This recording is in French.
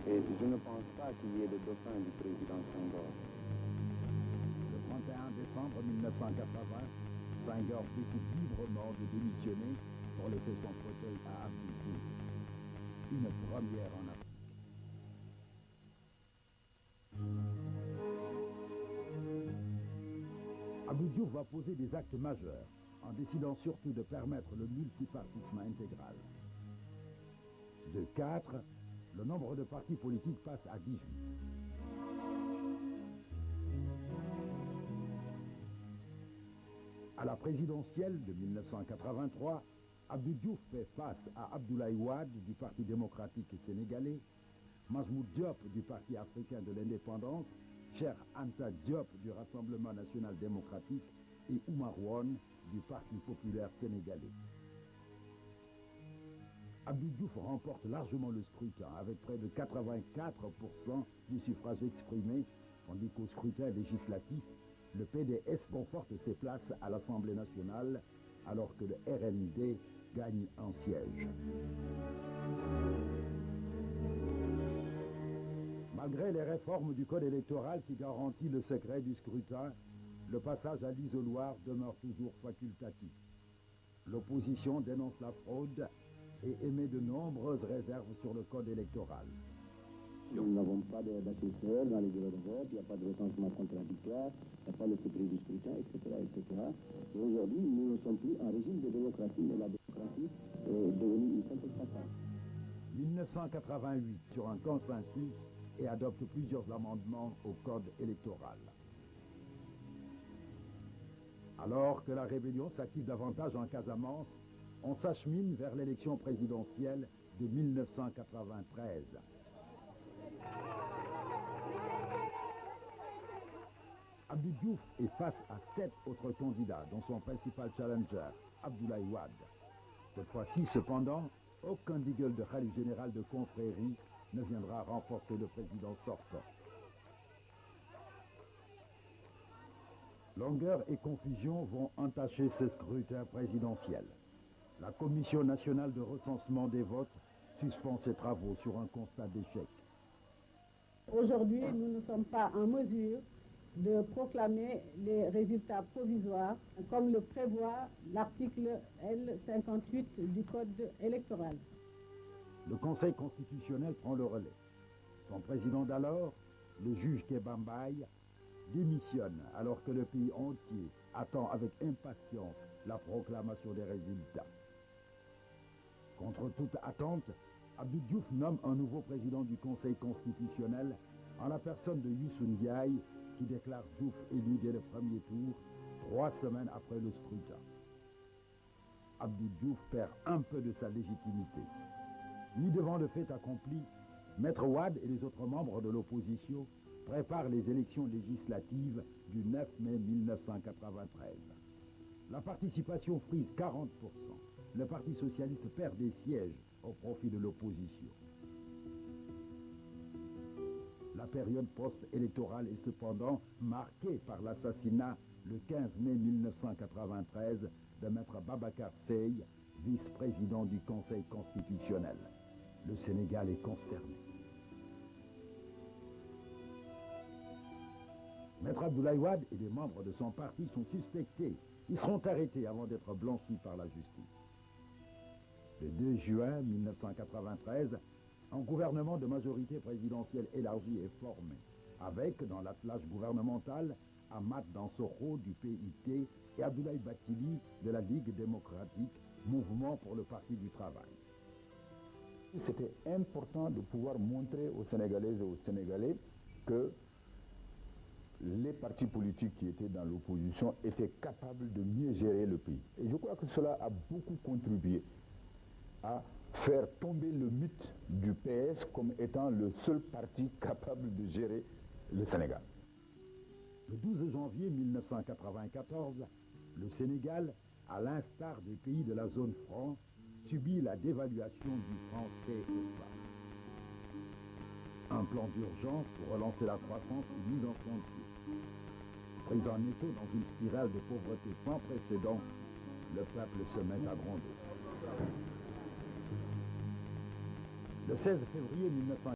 Et je ne pense pas qu'il y ait de dauphin du président Senghor. Le 31 décembre 1980, Senghor décide librement de démissionner pour laisser son fauteuil à Abdou Diouf. Une première en Afrique. Abdou Diouf va poser des actes majeurs en décidant surtout de permettre le multipartisme intégral. De 4, le nombre de partis politiques passe à 18. À la présidentielle de 1983, Abdou Diouf fait face à Abdoulaye Wade du Parti démocratique sénégalais, Majmoud Diop du Parti africain de l'indépendance, Cheikh Anta Diop du Rassemblement national démocratique et Oumar Wane du Parti populaire sénégalais. Abdou Diouf remporte largement le scrutin avec près de 84% du suffrage exprimé, tandis qu'au scrutin législatif, le PDS conforte ses places à l'Assemblée nationale alors que le RND gagne un siège. Malgré les réformes du code électoral qui garantit le secret du scrutin, le passage à l'isoloir demeure toujours facultatif. L'opposition dénonce la fraude et émet de nombreuses réserves sur le code électoral. Nous n'avons pas d'assesseurs dans les bureaux de vote, il n'y a pas de recensement contradictoire, il n'y a pas le secret du scrutin, etc. etc. Et aujourd'hui, nous ne sommes plus en régime de démocratie, mais la démocratie est devenue une simple façade. 1988 sur un consensus et adopte plusieurs amendements au code électoral. Alors que la rébellion s'active davantage en Casamance, on s'achemine vers l'élection présidentielle de 1993. Abdou Diouf est face à 7 autres candidats, dont son principal challenger, Abdoulaye Wade. Cette fois-ci, cependant, aucun deagle de khalife général de confrérie ne viendra renforcer le président sortant. Longueur et confusion vont entacher ce scrutin présidentiel. La Commission nationale de recensement des votes suspend ses travaux sur un constat d'échec. Aujourd'hui, nous ne sommes pas en mesure de proclamer les résultats provisoires comme le prévoit l'article L58 du Code électoral. Le Conseil constitutionnel prend le relais. Son président d'alors, le juge Kéba Mbaye, démissionne alors que le pays entier attend avec impatience la proclamation des résultats. Contre toute attente, Abdou Diouf nomme un nouveau président du Conseil constitutionnel en la personne de Youssou N'Diaye qui déclare Diouf élu dès le premier tour, 3 semaines après le scrutin. Abdou Diouf perd un peu de sa légitimité. Mis devant le fait accompli, Maître Wade et les autres membres de l'opposition préparent les élections législatives du 9 mai 1993. La participation frise 40%. Le Parti socialiste perd des sièges au profit de l'opposition. La période post-électorale est cependant marquée par l'assassinat le 15 mai 1993 de Maître Babacar Seye, vice-président du Conseil constitutionnel. Le Sénégal est consterné. Maître Abdoulaye Wade et des membres de son parti sont suspectés. Ils seront arrêtés avant d'être blanchis par la justice. Le 2 juin 1993, un gouvernement de majorité présidentielle élargie est formé, avec, dans l'attelage gouvernemental, Ahmad Dansokho du PIT et Abdoulaye Bathily de la Ligue démocratique, mouvement pour le Parti du travail. C'était important de pouvoir montrer aux Sénégalaises et aux Sénégalais que les partis politiques qui étaient dans l'opposition étaient capables de mieux gérer le pays. Et je crois que cela a beaucoup contribué à faire tomber le mythe du PS comme étant le seul parti capable de gérer le Sénégal. Le 12 janvier 1994, le Sénégal, à l'instar des pays de la zone franc, subit la dévaluation du franc CFA. Un plan d'urgence pour relancer la croissance est mis en chantier. Pris en étau dans une spirale de pauvreté sans précédent, le peuple se met à gronder. Le 16 février 1994,